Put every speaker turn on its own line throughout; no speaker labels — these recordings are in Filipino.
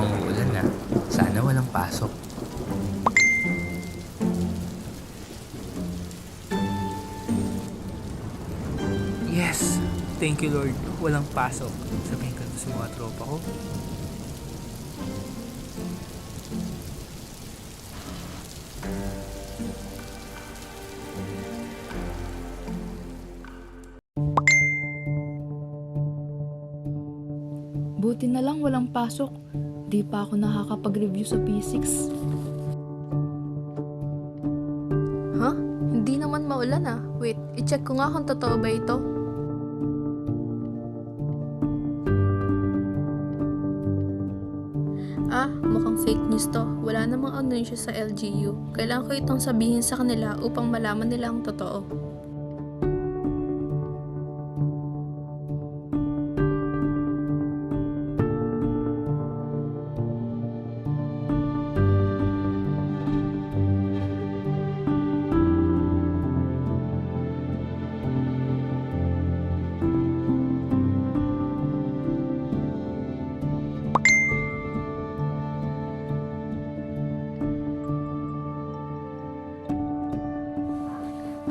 mukhang uulan na. Sana walang pasok.
Yes! Thank you Lord, walang pasok. Sabihin ko sa mga tropa ko.
Buti na lang walang pasok. Di pa ako nakakapag-review sa P6.
Ha? Hindi naman maulan ah. Wait, i-check ko nga kung totoo ba ito. Mukhang fake news to. Wala namang anunsyo sa LGU. Kailangan ko itong sabihin sa kanila upang malaman nila ang totoo.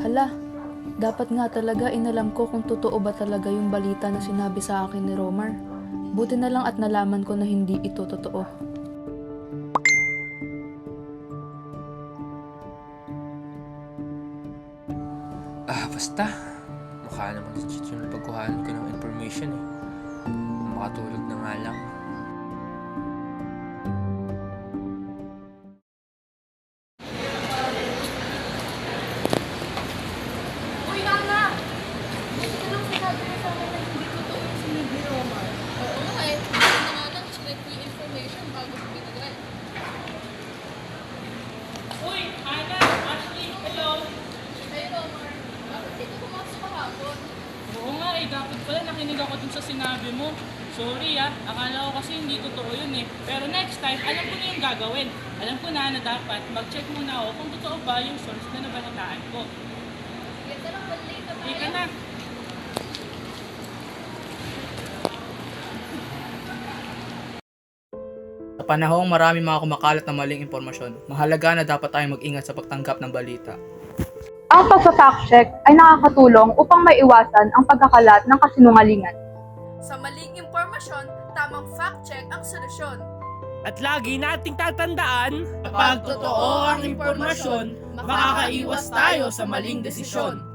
Hala, dapat nga talaga inalam ko kung totoo ba talaga yung balita na sinabi sa akin ni Romar. Buti na lang at nalaman ko na hindi ito totoo.
Basta. Mukha naman legit yung pagkuhanan ko ng information eh. Makatulog na nga lang.
Uy, Nana! Ito lang sinabi mo sa akin na hindi totoo yung sinib ni Romar. Oo nga eh. Hindi na nga lang check yung information bago ko binigay.
Uy, Ana, Ashley, hello.
Hey Romar, bakit dito pumasok kahapon?
Oo nga eh, dapat pala nakinig ako dun sa sinabi mo. Sorry akala ko kasi hindi totoo yun eh. Pero next time, alam ko na yung gagawin. Alam ko na dapat mag-check muna ako kung totoo ba yung source na nabalitaan ko.
Sige, tara, balik na tayo.
Ika na.
Sa panahong marami mga kumakalat na maling impormasyon, mahalaga na dapat tayong mag-ingat sa pagtanggap ng balita.
Ang pagpa-fact check ay nakakatulong upang maiwasan ang pagkakalat ng kasinungalingan.
Sa maling impormasyon, tamang fact check ang solusyon.
At lagi nating tatandaan, kapag totoo ang impormasyon, makakaiwas tayo sa maling desisyon.